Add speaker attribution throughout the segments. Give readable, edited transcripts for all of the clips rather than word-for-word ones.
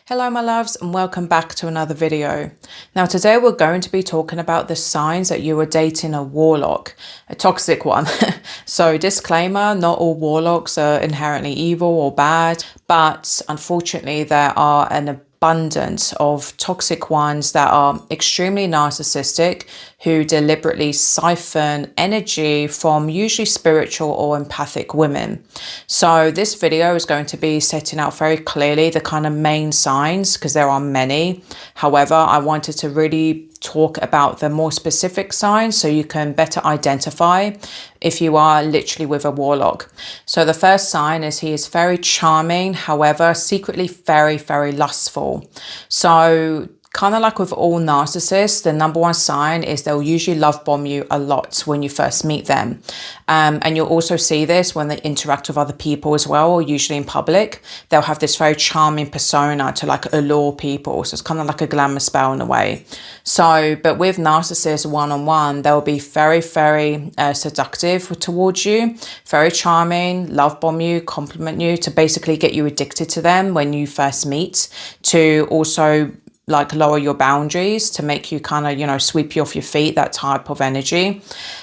Speaker 1: Hello my loves and welcome back to another video. Now today we're going to be talking about the signs that you are dating a warlock, a toxic one. So disclaimer, not all warlocks are inherently evil or bad, but unfortunately there are an abundance of toxic ones that are extremely narcissistic who deliberately siphon energy from usually spiritual or empathic women. So this video is going to be setting out very clearly the kind of main signs, because there are many. However, I wanted to really talk about the more specific signs so you can better identify if you are literally with a warlock. So the first sign is he is very charming, however, secretly very, very lustful. So kind of like with all narcissists, the number one sign is they'll usually love bomb you a lot when you first meet them. And you'll also see this when they interact with other people as well, or usually in public. They'll have this very charming persona to like allure people. So it's kind of like a glamour spell in a way. So, but with narcissists one-on-one, they'll be very, very seductive towards you, very charming, love bomb you, compliment you to basically get you addicted to them when you first meet, to also like lower your boundaries, to make you kind of, you know, sweep you off your feet, that type of energy.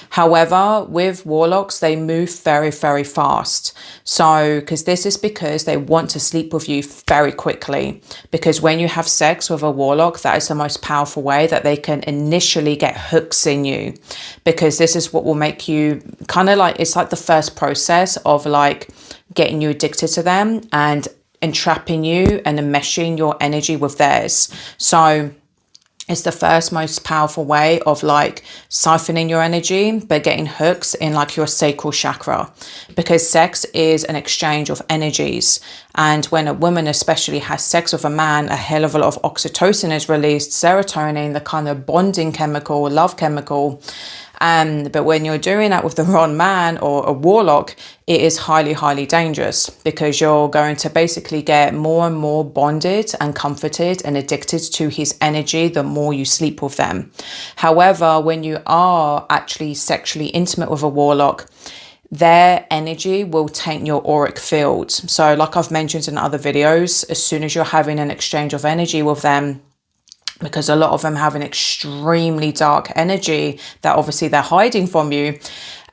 Speaker 1: However, with warlocks, they move very, very fast. So, because they want to sleep with you very quickly, because when you have sex with a warlock, that is the most powerful way that they can initially get hooks in you, because this is what will make you kind of like, it's like the first process of like getting you addicted to them and entrapping you and enmeshing your energy with theirs. So it's the first most powerful way of like siphoning your energy, but getting hooks in like your sacral chakra, because sex is an exchange of energies. And when a woman especially has sex with a man, a hell of a lot of oxytocin is released, serotonin, the kind of bonding chemical, love chemical. But when you're doing that with the wrong man or a warlock, it is highly, highly dangerous, because you're going to basically get more and more bonded and comforted and addicted to his energy the more you sleep with them. However, when you are actually sexually intimate with a warlock, their energy will taint your auric field. So like I've mentioned in other videos, as soon as you're having an exchange of energy with them, because a lot of them have an extremely dark energy that obviously they're hiding from you,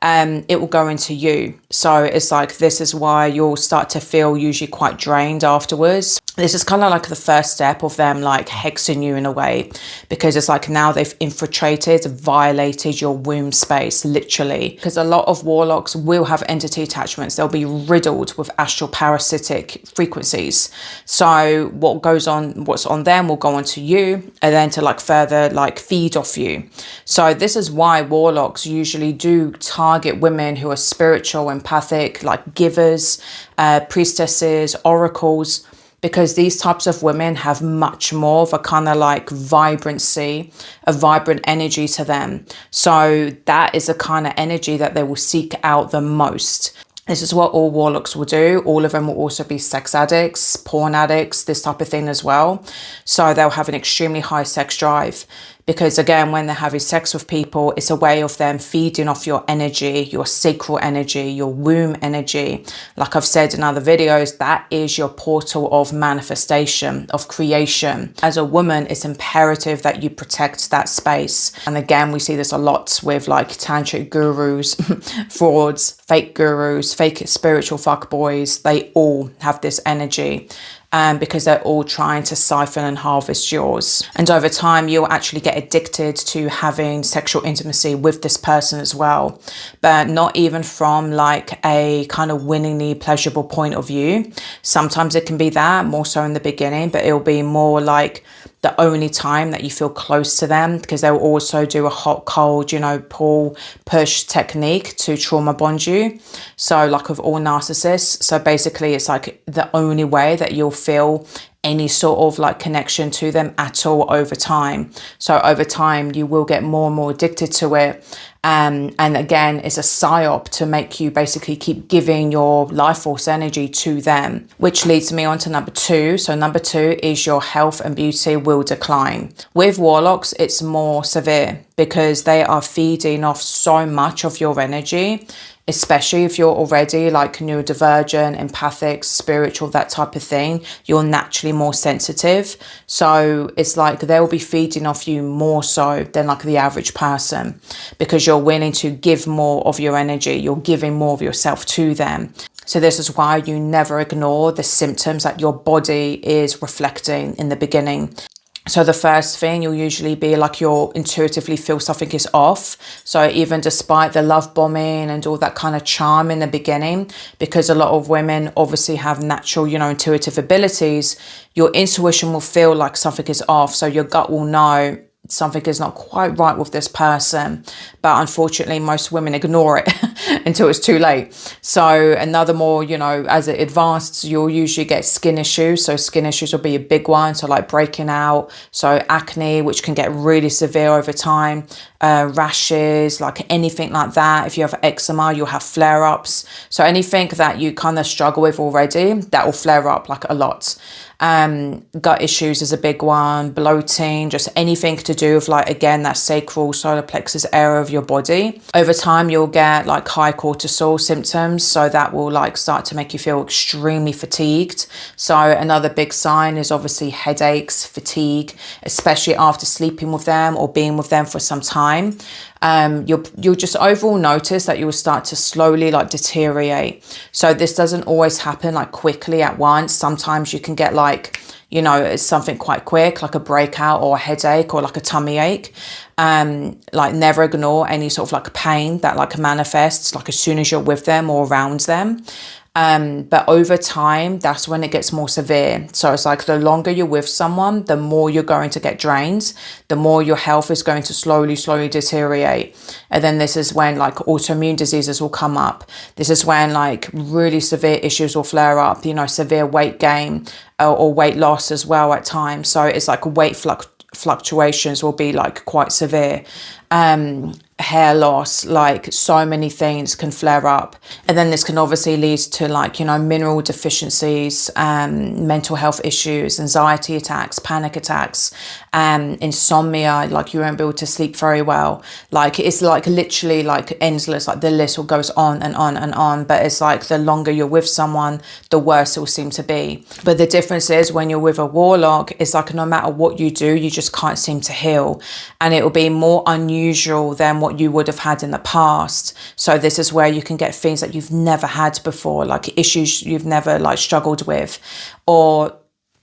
Speaker 1: it will go into you. So it's like, this is why you'll start to feel usually quite drained afterwards. This is kind of like the first step of them like hexing you in a way, because it's like now they've infiltrated, violated your womb space, literally. Because a lot of warlocks will have entity attachments. They'll be riddled with astral parasitic frequencies. So what's on them will go onto you, and then to like further like feed off you. So this is why warlocks usually do target women who are spiritual, empathic, like givers, priestesses, oracles, because these types of women have much more of a kind of like vibrancy, a vibrant energy to them. So that is the kind of energy that they will seek out the most. This is what all warlocks will do. All of them will also be sex addicts, porn addicts, this type of thing as well. So they'll have an extremely high sex drive, because again, when they're having sex with people, it's a way of them feeding off your energy, your sacral energy, your womb energy. Like I've said in other videos, that is your portal of manifestation, of creation. As a woman, it's imperative that you protect that space. And again, we see this a lot with like tantric gurus, frauds, fake gurus, fake spiritual fuckboys. They all have this energy. Because they're all trying to siphon and harvest yours. And over time, you'll actually get addicted to having sexual intimacy with this person as well. But not even from like a kind of winningly pleasurable point of view. Sometimes it can be that, more so in the beginning, but it'll be more like the only time that you feel close to them, because they'll also do a hot, cold, you know, pull, push technique to trauma bond you. So like with all narcissists. So basically it's like the only way that you'll feel any sort of like connection to them at all over time. So over time, you will get more and more addicted to it. And again, it's a psyop to make you basically keep giving your life force energy to them, which leads me on to number two. So number two is your health and beauty will decline. With warlocks, it's more severe. because they are feeding off so much of your energy, especially if you're already like neurodivergent, empathic, spiritual, that type of thing. You're naturally more sensitive. So it's like they'll be feeding off you more so than like the average person, because you're willing to give more of your energy. You're giving more of yourself to them. So this is why you never ignore the symptoms that your body is reflecting in the beginning. So the first thing, you'll usually be like, you'll intuitively feel something is off. So even despite the love bombing and all that kind of charm in the beginning, because a lot of women obviously have natural, you know, intuitive abilities, your intuition will feel like something is off. So your gut will know something is not quite right with this person. But unfortunately, most women ignore it until it's too late. So another more, you know, as it advances, you'll usually get skin issues. So skin issues will be a big one. So like breaking out. So acne, which can get really severe over time. Rashes, like anything like that. If you have eczema, you'll have flare-ups. So anything that you kind of struggle with already, that will flare up like a lot. Gut issues is a big one, bloating, just anything to do with like, again, that sacral solar plexus area of your body. Over time, you'll get like high cortisol symptoms. So that will like start to make you feel extremely fatigued. So another big sign is obviously headaches, fatigue, especially after sleeping with them or being with them for some time. You'll just overall notice that you will start to slowly like deteriorate. So this doesn't always happen like quickly at once. Sometimes you can get like, you know, it's something quite quick, like a breakout or a headache or like a tummy ache. Like never ignore any sort of like pain that like manifests like as soon as you're with them or around them. But over time, that's when it gets more severe. So it's like the longer you're with someone, the more you're going to get drained, the more your health is going to slowly deteriorate. And then this is when like autoimmune diseases will come up. This is when like really severe issues will flare up, you know, severe weight gain or weight loss as well at times. So it's like weight fluctuations will be like quite severe. Hair loss, like so many things can flare up. And then this can obviously lead to like, you know, mineral deficiencies, mental health issues, anxiety attacks, panic attacks, insomnia, like you won't be able to sleep very well. Like it's like literally like endless, like the list will goes on and on and on. But it's like the longer you're with someone, the worse it will seem to be. But the difference is when you're with a warlock, it's like no matter what you do, you just can't seem to heal. And it will be more unusual than what you would have had in the past. So this is where you can get things that you've never had before, like issues you've never like struggled with, or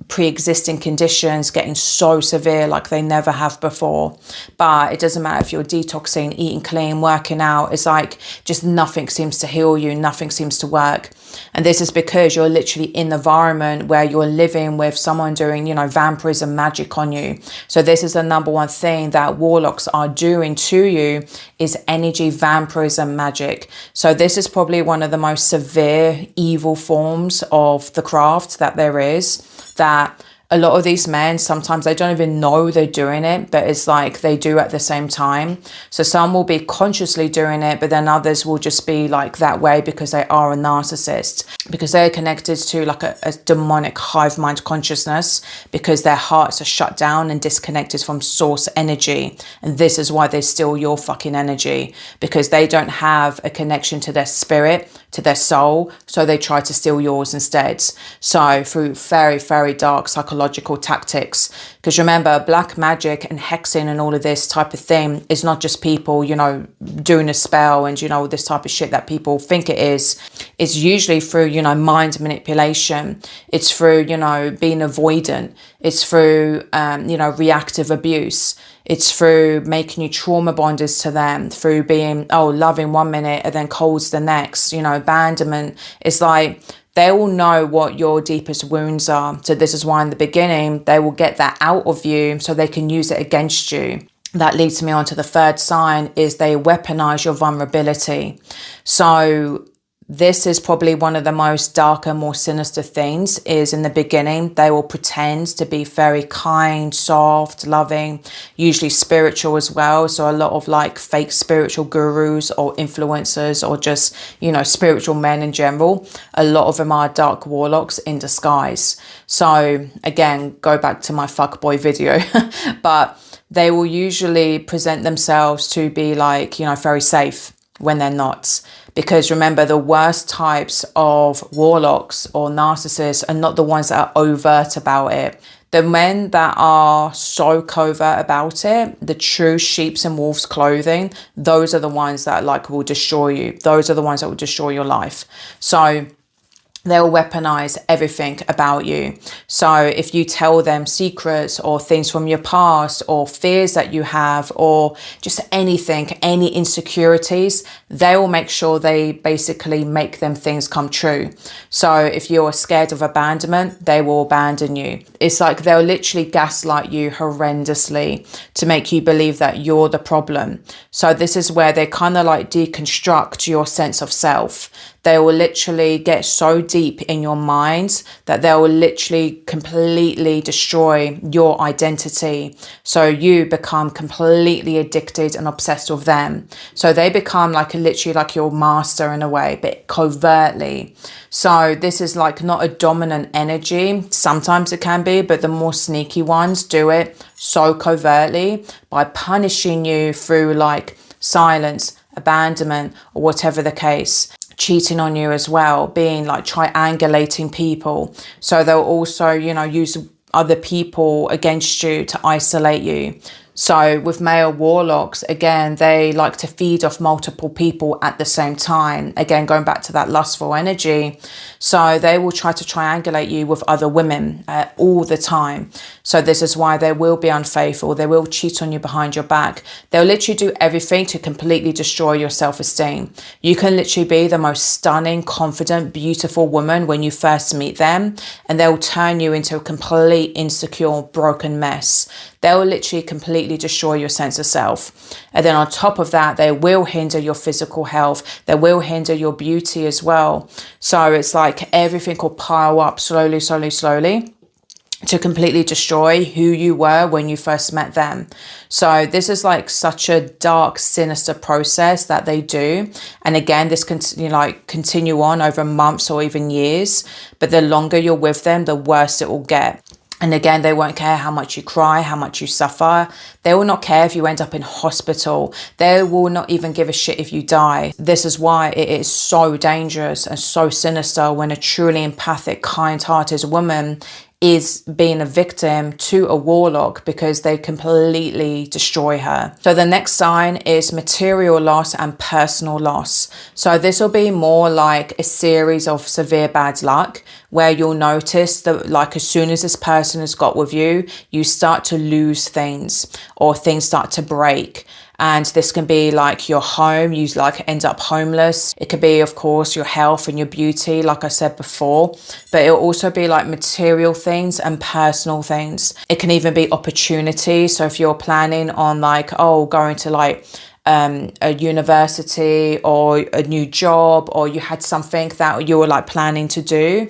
Speaker 1: pre-existing conditions getting so severe like they never have before. But it doesn't matter if you're detoxing, eating clean, working out, it's like just nothing seems to heal you, nothing seems to work. And this is because you're literally in the environment where you're living with someone doing, you know, vampirism magic on you. So this is the number one thing that warlocks are doing to you, is energy vampirism magic. So this is probably one of the most severe evil forms of the craft that there is, that a lot of these men, sometimes they don't even know they're doing it, but it's like they do at the same time. So some will be consciously doing it, but then others will just be like that way because they are a narcissist, because they're connected to like a demonic hive mind consciousness, because their hearts are shut down and disconnected from source energy. And this is why they steal your fucking energy, because they don't have a connection to their spirit, to their soul, so they try to steal yours instead. So through very dark psychological tactics, because remember, black magic and hexing and all of this type of thing is not just people, you know, doing a spell and, you know, this type of shit that people think it is. It's usually through, you know, mind manipulation. It's through, you know, being avoidant. It's through, you know, reactive abuse. It's through making you trauma bonded to them, through being, oh, loving one minute and then colds the next, you know, abandonment. It's like they will know what your deepest wounds are. So this is why in the beginning, they will get that out of you so they can use it against you. That leads me on to the third sign, is they weaponize your vulnerability. So this is probably one of the most darker, more sinister things, is in the beginning, they will pretend to be very kind, soft, loving, usually spiritual as well. So a lot of like fake spiritual gurus or influencers, or just, you know, spiritual men in general, a lot of them are dark warlocks in disguise. So again, go back to my fuckboy video, but they will usually present themselves to be like, you know, very safe when they're not. Because remember, the worst types of warlocks or narcissists are not the ones that are overt about it. The men that are so covert about it, the true sheep's and wolves clothing, those are the ones that like will destroy you. Those are the ones that will destroy your life. So they'll weaponize everything about you. So if you tell them secrets or things from your past or fears that you have or just anything, any insecurities, they will make sure they basically make them things come true. So if you're scared of abandonment, they will abandon you. It's like they'll literally gaslight you horrendously to make you believe that you're the problem. So this is where they kind of like deconstruct your sense of self. They will literally get so deep in your mind that they will literally completely destroy your identity. So you become completely addicted and obsessed with them. So they become like literally like your master in a way, but covertly. So this is like not a dominant energy. Sometimes it can be, but the more sneaky ones do it so covertly by punishing you through like silence, abandonment, or whatever the case. Cheating on you as well, being like triangulating people. So they'll also, you know, use other people against you to isolate you. So with male warlocks, again, they like to feed off multiple people at the same time. Again, going back to that lustful energy. So they will try to triangulate you with other women all the time. So this is why they will be unfaithful. They will cheat on you behind your back. They'll literally do everything to completely destroy your self-esteem. You can literally be the most stunning, confident, beautiful woman when you first meet them, and they'll turn you into a complete insecure, broken mess. They'll literally completely destroy your sense of self. And then on top of that, they will hinder your physical health. They will hinder your beauty as well. So it's like everything will pile up slowly, slowly, slowly to completely destroy who you were when you first met them. So this is like such a dark, sinister process that they do. And again, this can continue on over months or even years. But the longer you're with them, the worse it will get. And again, they won't care how much you cry, how much you suffer. They will not care if you end up in hospital. They will not even give a shit if you die. This is why it is so dangerous and so sinister when a truly empathic, kind-hearted woman is being a victim to a warlock, because they completely destroy her. So the next sign is material loss and personal loss. So this will be more like a series of severe bad luck, where you'll notice that like as soon as this person has got with you, you start to lose things or things start to break. And this can be like your home, you like end up homeless. It could be, of course, your health and your beauty, like I said before, but it'll also be like material things and personal things. It can even be opportunities. So if you're planning on like, oh, going to like a university or a new job, or you had something that you were like planning to do,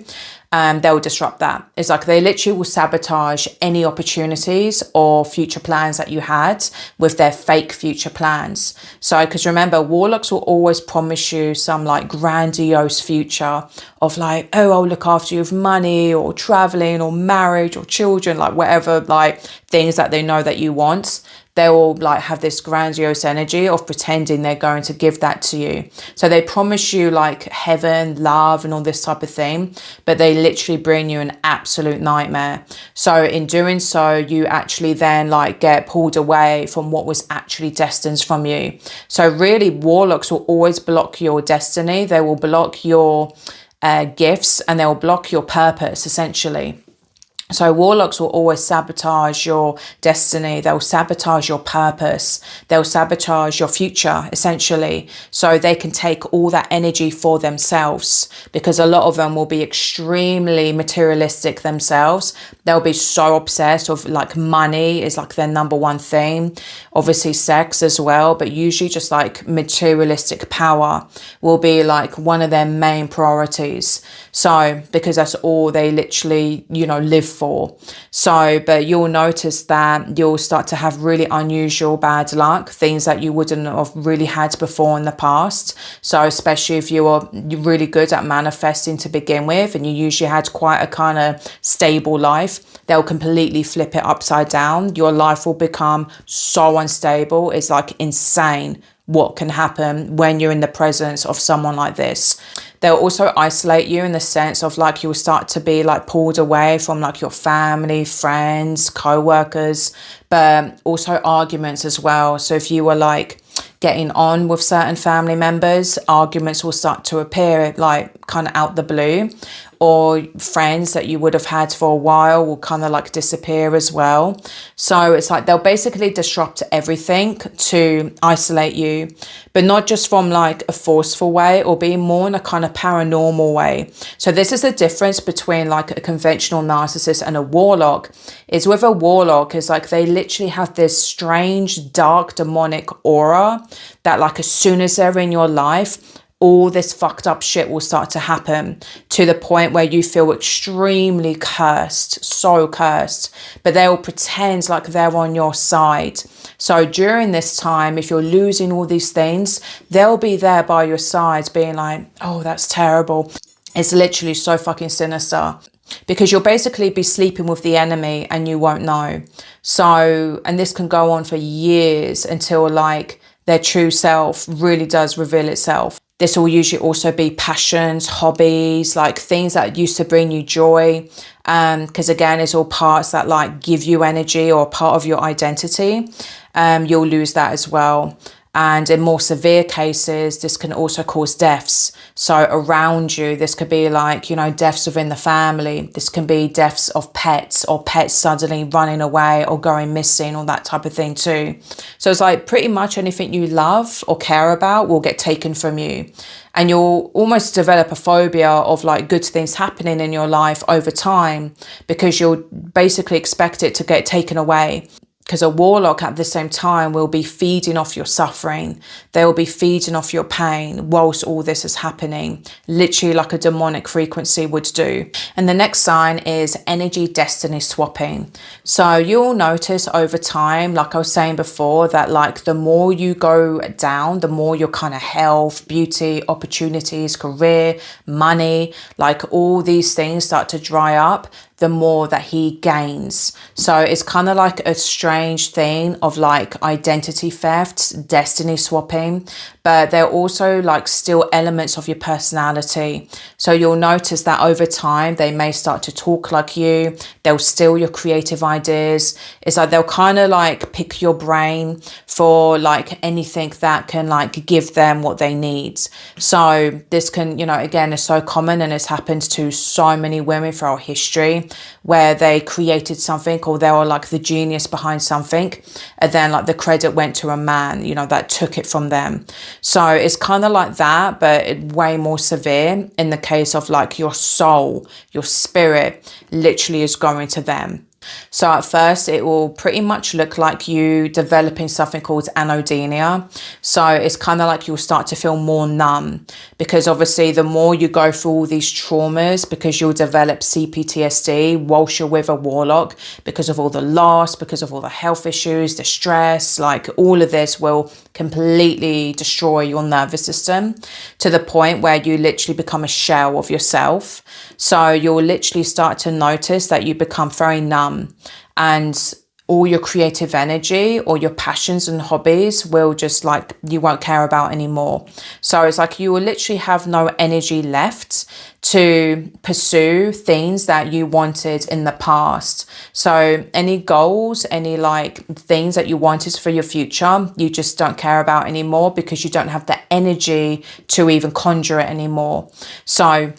Speaker 1: they'll disrupt that. It's like they literally will sabotage any opportunities or future plans that you had with their fake future plans. So, because remember, warlocks will always promise you some like grandiose future of like, oh, I'll look after you with money or traveling or marriage or children, like whatever like things that they know that you want. They will like have this grandiose energy of pretending they're going to give that to you. So they promise you like heaven, love, and all this type of thing, but they literally bring you an absolute nightmare. So in doing so, you actually then like get pulled away from what was actually destined from you. So really, warlocks will always block your destiny. They will block your gifts, and they will block your purpose, essentially. So warlocks will always sabotage your destiny. They'll sabotage your purpose. They'll sabotage your future, essentially. So they can take all that energy for themselves, because a lot of them will be extremely materialistic themselves. They'll be so obsessed with like money is like their number one thing. Obviously sex as well, but usually just like materialistic power will be like one of their main priorities. So because that's all they literally, live before. So, but you'll notice that you'll start to have really unusual bad luck, things that you wouldn't have really had before in the past. So especially if you're really good at manifesting to begin with, and you usually had quite a kind of stable life, they'll completely flip it upside down. Your life will become so unstable. It's like insane what can happen when you're in the presence of someone like this. They'll also isolate you in the sense of like you'll start to be like pulled away from like your family, friends, co-workers, but also arguments as well. So if you were like getting on with certain family members, arguments will start to appear like kind of out the blue, or friends that you would have had for a while will kind of like disappear as well. So it's like they'll basically disrupt everything to isolate you, but not just from like a forceful way, or being more in a kind of paranormal way. So this is the difference between like a conventional narcissist and a warlock. Is with a warlock is like they literally have this strange dark demonic aura that like as soon as they're in your life, all this fucked up shit will start to happen, to the point where you feel extremely cursed, so cursed, but they'll pretend like they're on your side. So during this time, if you're losing all these things, they'll be there by your side being like, oh, that's terrible. It's literally so fucking sinister, because you'll basically be sleeping with the enemy and you won't know. So, and this can go on for years until like their true self really does reveal itself. This will usually also be passions, hobbies, like things that used to bring you joy. Because again, it's all parts that like give you energy or part of your identity. You'll lose that as well. And in more severe cases, this can also cause deaths. So around you, this could be like, you know, deaths within the family. This can be deaths of pets, or pets suddenly running away or going missing, or that type of thing too. So it's like pretty much anything you love or care about will get taken from you. And you'll almost develop a phobia of like good things happening in your life over time, because you'll basically expect it to get taken away. Because a warlock at the same time will be feeding off your suffering. They will be feeding off your pain whilst all this is happening, literally like a demonic frequency would do. And the next sign is energy destiny swapping. So you'll notice over time, like I was saying before, that like the more you go down, the more your kind of health, beauty, opportunities, career, money, like all these things start to dry up, the more that he gains. So it's kind of like a strange thing of like identity theft, destiny swapping, but they're also like still elements of your personality. So you'll notice that over time, they may start to talk like you. They'll steal your creative ideas. It's like they'll kind of like pick your brain for like anything that can like give them what they need. So this can, you know, again, is so common, and it's happened to so many women throughout history, where they created something, or they were like the genius behind something, and then like the credit went to a man, you know, that took it from them. So it's kind of like that, but way more severe in the case of like your soul, your spirit literally is going to them. So at first it will pretty much look like you developing something called anhedonia. So it's kind of like you'll start to feel more numb, because obviously the more you go through all these traumas, because you'll develop CPTSD whilst you're with a warlock, because of all the loss, because of all the health issues, the stress, like all of this will completely destroy your nervous system to the point where you literally become a shell of yourself. So you'll literally start to notice that you become very numb, and all your creative energy or your passions and hobbies will just like, you won't care about anymore. So it's like you will literally have no energy left to pursue things that you wanted in the past. So any goals, any like things that you wanted for your future, you just don't care about anymore, because you don't have the energy to even conjure it anymore. So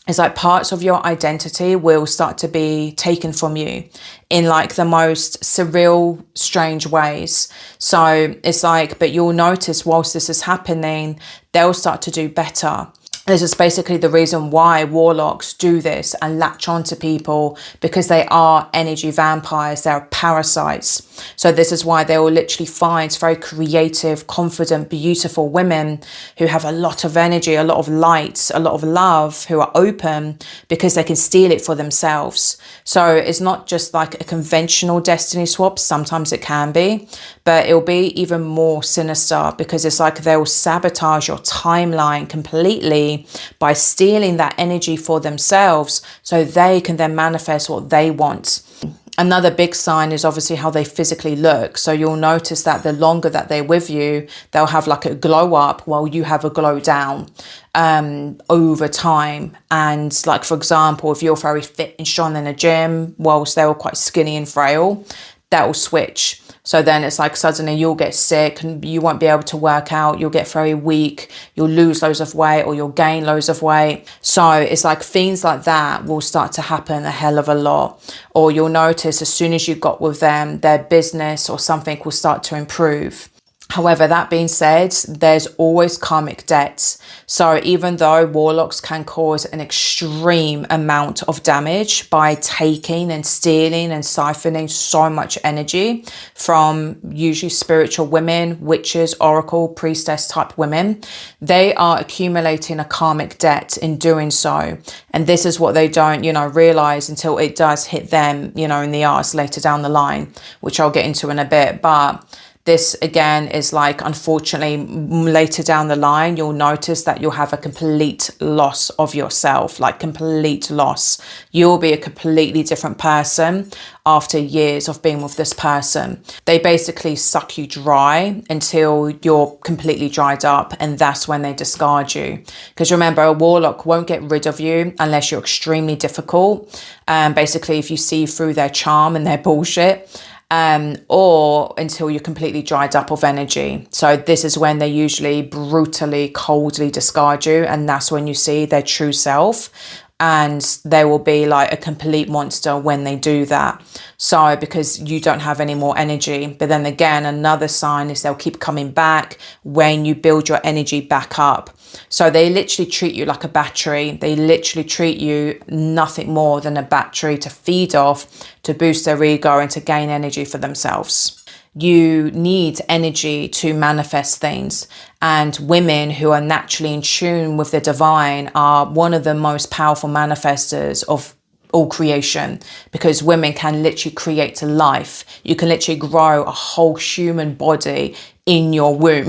Speaker 1: it's like parts of your identity will start to be taken from you in like the most surreal, strange ways. So it's like, but you'll notice whilst this is happening, they'll start to do better. This is basically the reason why warlocks do this and latch onto people, because they are energy vampires, they're parasites. So this is why they will literally find very creative, confident, beautiful women who have a lot of energy, a lot of light, a lot of love, who are open, because they can steal it for themselves. So it's not just like a conventional destiny swap. Sometimes it can be, but it'll be even more sinister, because it's like they'll sabotage your timeline completely by stealing that energy for themselves, so they can then manifest what they want. Another big sign is obviously how they physically look. So you'll notice that the longer that they're with you, they'll have like a glow up while you have a glow down over time. And like, for example, if you're very fit and strong in a gym, whilst they were quite skinny and frail, that will switch. So then it's like suddenly you'll get sick and you won't be able to work out. You'll get very weak. You'll lose loads of weight, or you'll gain loads of weight. So it's like things like that will start to happen a hell of a lot. Or you'll notice as soon as you got with them, their business or something will start to improve. However, that being said, there's always karmic debts. So even though warlocks can cause an extreme amount of damage by taking and stealing and siphoning so much energy from usually spiritual women, witches, oracle, priestess type women, they are accumulating a karmic debt in doing so. And this is what they don't, realize until it does hit them, in the arse later down the line, which I'll get into in a bit. But this again is like, unfortunately, later down the line, you'll notice that you'll have a complete loss of yourself, like complete loss. You'll be a completely different person after years of being with this person. They basically suck you dry until you're completely dried up, and that's when they discard you. Because remember, a warlock won't get rid of you unless you're extremely difficult. Basically, if you see through their charm and their bullshit. Or until you're completely dried up of energy. So this is when they usually brutally, coldly discard you. And that's when you see their true self. And they will be like a complete monster when they do that. So because you don't have any more energy. But then again, another sign is they'll keep coming back when you build your energy back up. So they literally treat you like a battery. They literally treat you nothing more than a battery to feed off, to boost their ego and to gain energy for themselves. You need energy to manifest things. And women who are naturally in tune with the divine are one of the most powerful manifestors of all creation, because women can literally create a life. You can literally grow a whole human body in your womb.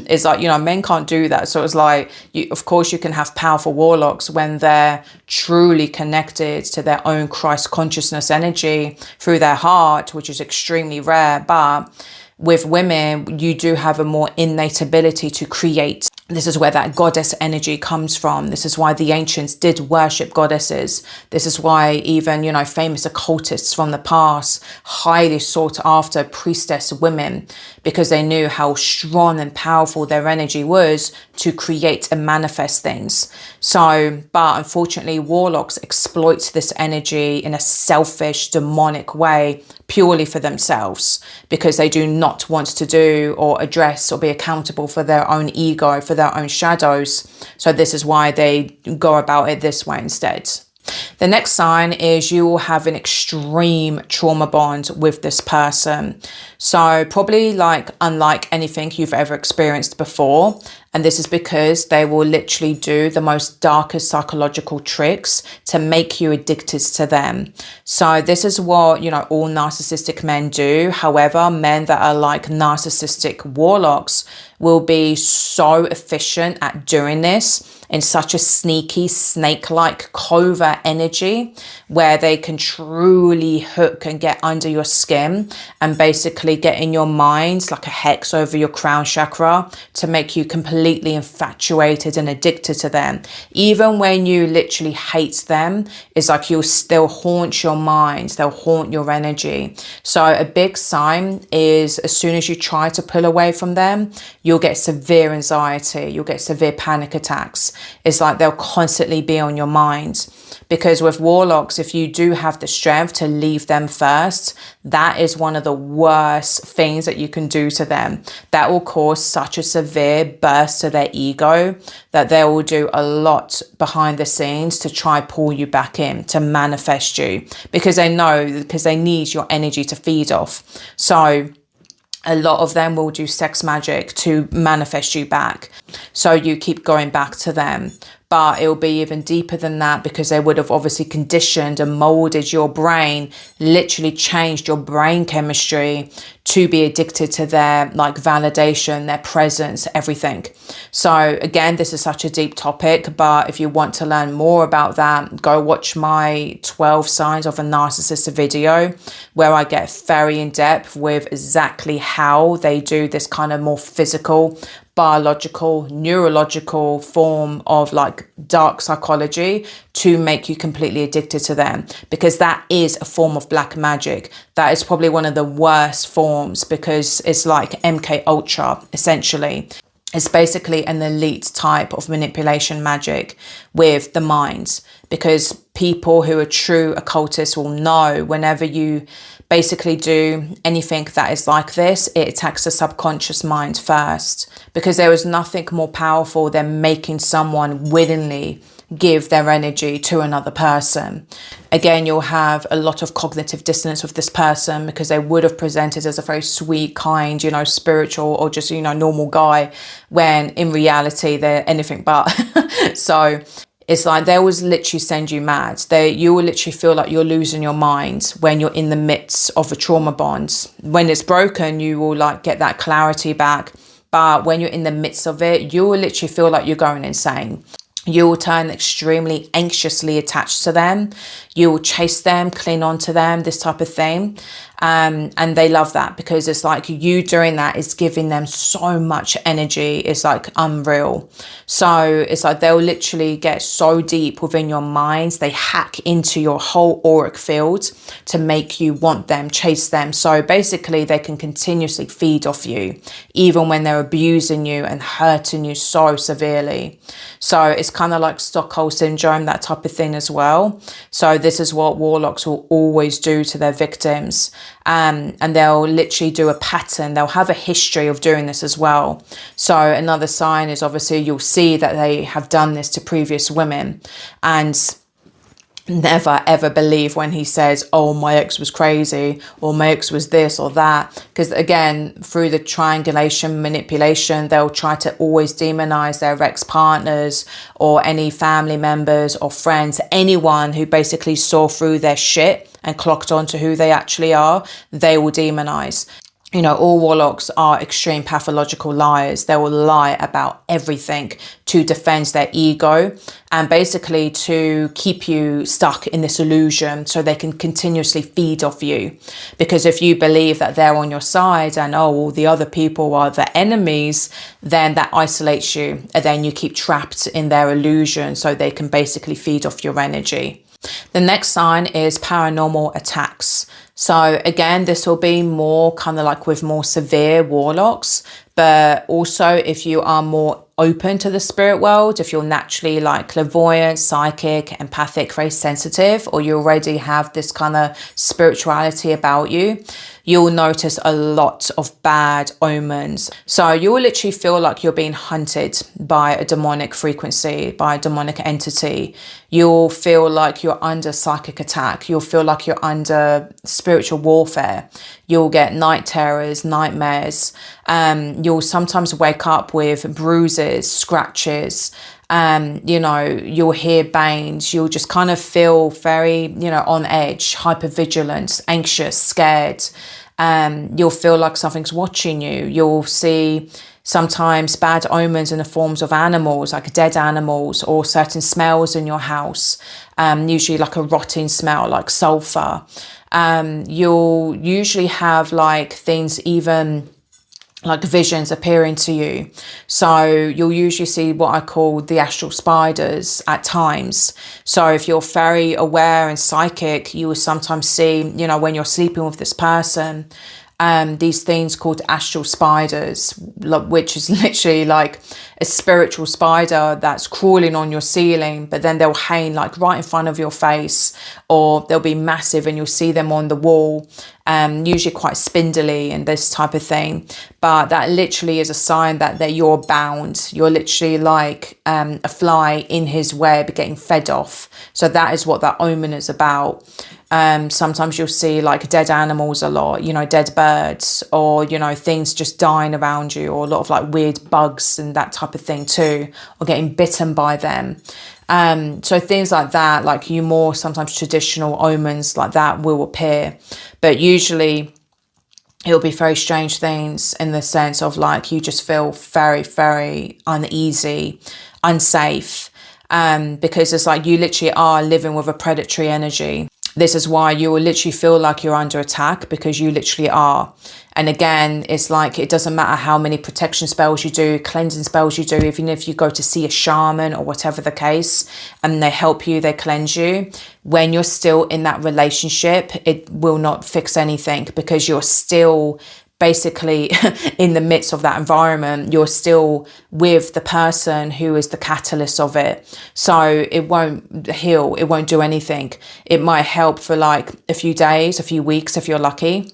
Speaker 1: It's like, men can't do that. So it's like, of course you can have powerful warlocks when they're truly connected to their own Christ consciousness energy through their heart, which is extremely rare. But with women, you do have a more innate ability to create. This is where that goddess energy comes from. This is why the ancients did worship goddesses. This is why even, famous occultists from the past highly sought after priestess women, because they knew how strong and powerful their energy was to create and manifest things. So, but unfortunately, warlocks exploit this energy in a selfish, demonic way, purely for themselves, because they do not want to do or address or be accountable for their own ego, for their own shadows. So this is why they go about it this way instead. The next sign is you will have an extreme trauma bond with this person. So probably like unlike anything you've ever experienced before. And this is because they will literally do the most darkest psychological tricks to make you addicted to them. So this is what, all narcissistic men do. However, men that are like narcissistic warlocks will be so efficient at doing this in such a sneaky, snake-like covert energy, where they can truly hook and get under your skin and basically get in your mind like a hex over your crown chakra to make you completely infatuated and addicted to them. Even when you literally hate them, it's like they'll haunt your mind, they'll haunt your energy. So a big sign is as soon as you try to pull away from them, you'll get severe anxiety, you'll get severe panic attacks. It's like they'll constantly be on your mind. Because with warlocks, if you do have the strength to leave them first, that is one of the worst things that you can do to them. That will cause such a severe burst manifest to their ego, that they will do a lot behind the scenes to try pull you back in, to manifest you, because they know, because they need your energy to feed off. So a lot of them will do sex magic to manifest you back, so you keep going back to them. But it will be even deeper than that, because they would have obviously conditioned and molded your brain, literally changed your brain chemistry to be addicted to their like validation, their presence, everything. So again, this is such a deep topic, but if you want to learn more about that, go watch my 12 signs of a narcissist video, where I get very in depth with exactly how they do this kind of more physical, biological, neurological form of like dark psychology to make you completely addicted to them, because that is a form of black magic. That is probably one of the worst forms, because it's like MK Ultra essentially. It's basically an elite type of manipulation magic with the minds, because people who are true occultists will know whenever you basically do anything that is like this, it attacks the subconscious mind first, because there is nothing more powerful than making someone willingly give their energy to another person. Again, you'll have a lot of cognitive dissonance with this person, because they would have presented as a very sweet, kind, you know, spiritual, or just, you know, normal guy, when in reality they're anything but. So it's like they always literally send you mad. You will literally feel like you're losing your mind when you're in the midst of a trauma bond. When it's broken, you will like get that clarity back. But when you're in the midst of it, you will literally feel like you're going insane. You will turn extremely anxiously attached to them. You will chase them, cling on to them, this type of thing. And they love that, because it's like you doing that is giving them so much energy. It's like unreal. So it's like they'll literally get so deep within your minds. They hack into your whole auric field to make you want them, chase them. So basically they can continuously feed off you, even when they're abusing you and hurting you so severely. So it's kind of like Stockholm syndrome, that type of thing as well. So this is what warlocks will always do to their victims. And they'll literally do a pattern. They'll have a history of doing this as well. So another sign is obviously you'll see that they have done this to previous women, and never ever believe when he says, oh, my ex was crazy, or my ex was this or that, because again, through the triangulation manipulation, they'll try to always demonize their ex-partners or any family members or friends, anyone who basically saw through their shit and clocked on to who they actually are, they will demonize. You know, all warlocks are extreme pathological liars. They will lie about everything to defend their ego, and basically to keep you stuck in this illusion so they can continuously feed off you. Because if you believe that they're on your side and, oh, all the other people are the enemies, then that isolates you, and then you keep trapped in their illusion, so they can basically feed off your energy. The next sign is paranormal attacks. So again, this will be more kind of like with more severe warlocks, but also if you are more open to the spirit world, if you're naturally like clairvoyant, psychic, empathic, very sensitive, or you already have this kind of spirituality about you, you'll notice a lot of bad omens. So you'll literally feel like you're being hunted by a demonic frequency, by a demonic entity. You'll feel like you're under psychic attack. You'll feel like you're under spiritual warfare. You'll get night terrors, nightmares. You'll sometimes wake up with bruises, scratches. You know, you'll hear bangs. You'll just kind of feel very, you know, on edge, hypervigilant, anxious, scared. You'll feel like something's watching you. You'll see sometimes bad omens in the forms of animals, like dead animals, or certain smells in your house, usually like a rotting smell, like sulfur. You'll usually have like things, even like visions appearing to you. So you'll usually see what I call the astral spiders at times. So if you're very aware and psychic, you will sometimes see, you know, when you're sleeping with this person, these things called astral spiders, which is literally like a spiritual spider that's crawling on your ceiling, but then they'll hang like right in front of your face, or they'll be massive and you'll see them on the wall, usually quite spindly and this type of thing. But that literally is a sign that you're bound. You're literally like a fly in his web getting fed off. So that is what that omen is about. Sometimes you'll see like dead animals a lot, you know, dead birds, or, you know, things just dying around you, or a lot of like weird bugs and that type of thing too, or getting bitten by them. So things like that, like you more sometimes traditional omens like that will appear, but usually it'll be very strange things in the sense of like you just feel very, very uneasy, unsafe, because it's like you literally are living with a predatory energy. This is why you will literally feel like you're under attack, because you literally are. And again, it's like, it doesn't matter how many protection spells you do, cleansing spells you do, even if you go to see a shaman or whatever the case, and they help you, they cleanse you. When you're still in that relationship, it will not fix anything, because you're still basically in the midst of that environment. You're still with the person who is the catalyst of it. So it won't heal. It won't do anything. It might help for like a few days, a few weeks if you're lucky.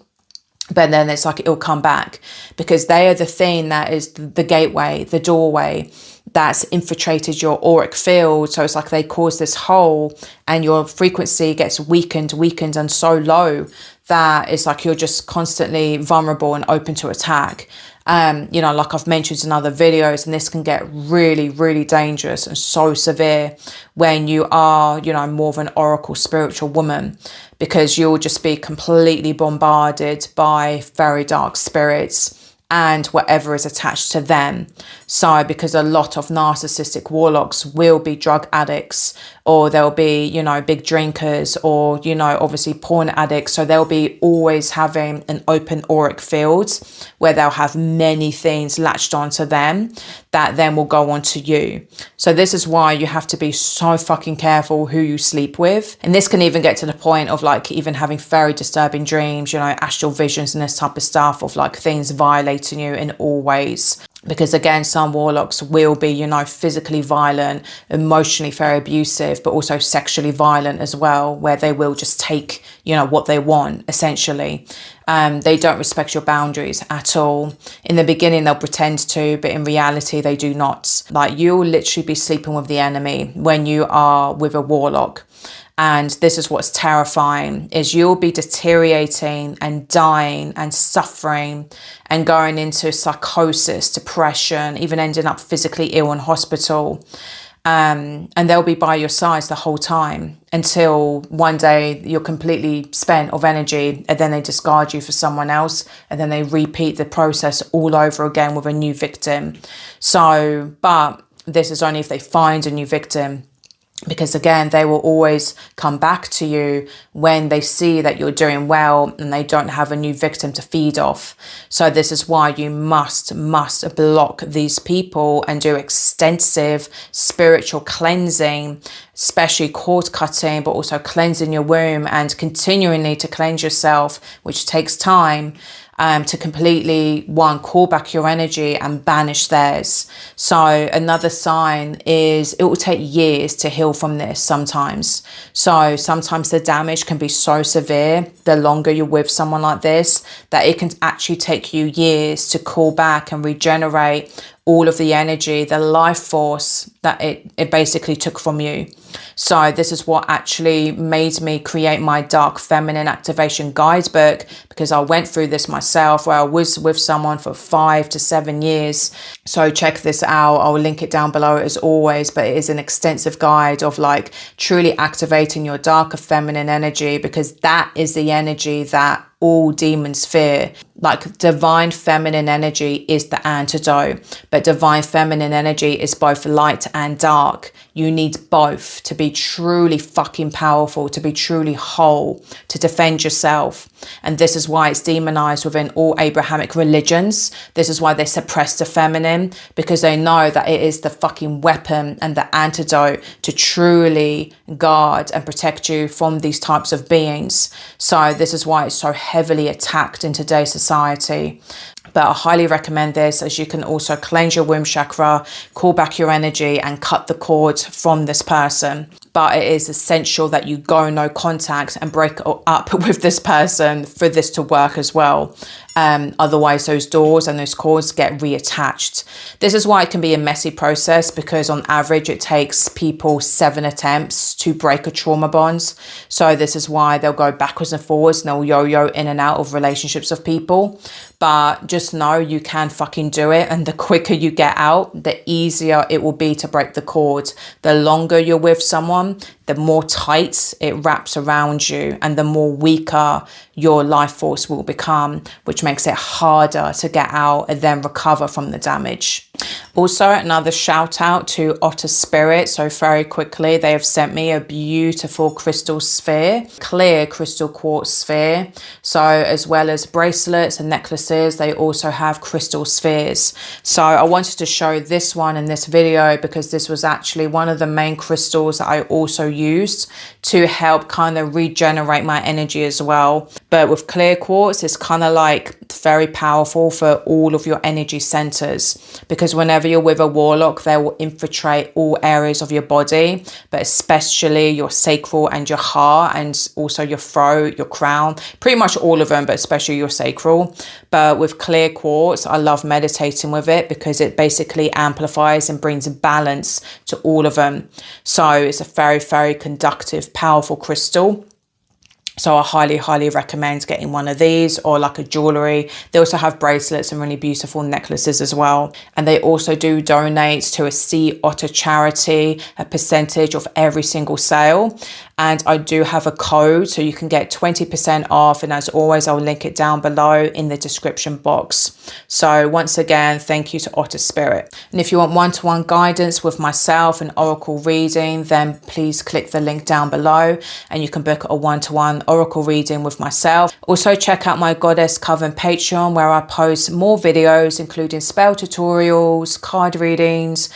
Speaker 1: But then it's like it'll come back, because they are the thing that is the gateway, the doorway that's infiltrated your auric field. So it's like they cause this hole and your frequency gets weakened and so low that it's like you're just constantly vulnerable and open to attack. You know, like I've mentioned in other videos, and this can get really, really dangerous and so severe when you are, you know, more of an oracle spiritual woman, because you'll just be completely bombarded by very dark spirits and whatever is attached to them. So because a lot of narcissistic warlocks will be drug addicts, or they'll be, you know, big drinkers, or, you know, obviously porn addicts. So they'll be always having an open auric field where they'll have many things latched onto them that then will go on to you. So this is why you have to be so fucking careful who you sleep with. And this can even get to the point of like even having very disturbing dreams, you know, astral visions and this type of stuff, of like things violating you in all ways. Because again, some warlocks will be, you know, physically violent, emotionally very abusive, but also sexually violent as well, where they will just take, you know, what they want, essentially. They don't respect your boundaries at all. In the beginning, they'll pretend to, but in reality, they do not. Like, you'll literally be sleeping with the enemy when you are with a warlock. And this is what's terrifying, is you'll be deteriorating and dying and suffering and going into psychosis, depression, even ending up physically ill in hospital. And they'll be by your side the whole time until one day you're completely spent of energy, and then they discard you for someone else, and then they repeat the process all over again with a new victim. So, but this is only if they find a new victim. Because again, they will always come back to you when they see that you're doing well and they don't have a new victim to feed off. So this is why you must block these people and do extensive spiritual cleansing, especially cord cutting, but also cleansing your womb and continually to cleanse yourself, which takes time. To completely, one, call back your energy and banish theirs. So another sign is it will take years to heal from this sometimes. So sometimes the damage can be so severe, the longer you're with someone like this, that it can actually take you years to call back and regenerate all of the energy, the life force that it basically took from you. So this is what actually made me create my Dark Feminine Activation Guidebook, because I went through this myself, where I was with someone for 5 to 7 years. So check this out. I'll link it down below as always, but it is an extensive guide of like truly activating your darker feminine energy, because that is the energy that all demons fear. Like, divine feminine energy is the antidote, but divine feminine energy is both light and dark. You need both to be truly fucking powerful, to be truly whole, to defend yourself. And this is why it's demonized within all Abrahamic religions. This is why they suppress the feminine, because they know that it is the fucking weapon and the antidote to truly guard and protect you from these types of beings. So this is why it's so heavily attacked in today's society. But I highly recommend this, as you can also cleanse your womb chakra, call back your energy and cut the cord from this person. But it is essential that you go no contact and break up with this person for this to work as well. Otherwise those doors and those cords get reattached. This is why it can be a messy process, because on average it takes people 7 attempts to break a trauma bond. So this is why they'll go backwards and forwards and they'll yo-yo in and out of relationships of people. But just know you can fucking do it, and the quicker you get out, the easier it will be to break the cord. The longer you're with someone, the more tight it wraps around you, and the more weaker your life force will become, which makes it harder to get out and then recover from the damage. Also, another shout out to OTTER Spirit. So very quickly, they have sent me a beautiful crystal sphere, clear crystal quartz sphere. So as well as bracelets and necklaces, they also have crystal spheres. So I wanted to show this one in this video because this was actually one of the main crystals that I also used to help kind of regenerate my energy as well. But with clear quartz, it's kind of like very powerful for all of your energy centers, because whenever you're with a warlock, they will infiltrate all areas of your body, but especially your sacral and your heart, and also your throat, your crown, pretty much all of them, but especially your sacral. But with clear quartz, I love meditating with it because it basically amplifies and brings balance to all of them. So it's a very, very conductive, powerful crystal. So I highly, highly recommend getting one of these, or like a jewelry. They also have bracelets and really beautiful necklaces as well. And they also do donate to a Sea Otter charity, a percentage of every single sale. And I do have a code, so you can get 20% off. And as always, I'll link it down below in the description box. So once again, thank you to OTTER Spirit. And if you want one-to-one guidance with myself and oracle reading, then please click the link down below and you can book a one-to-one oracle reading with myself. Also check out my Goddess Coven Patreon, where I post more videos, including spell tutorials, card readings,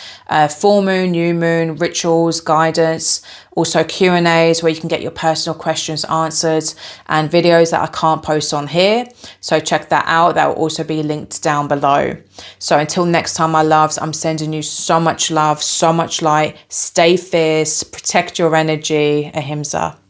Speaker 1: full moon, new moon, rituals, guidance, also Q&As where you can get your personal questions answered, and videos that I can't post on here. So check that out. That will also be linked down below. So until next time, my loves, I'm sending you so much love, so much light. Stay fierce, protect your energy. Ahimsa.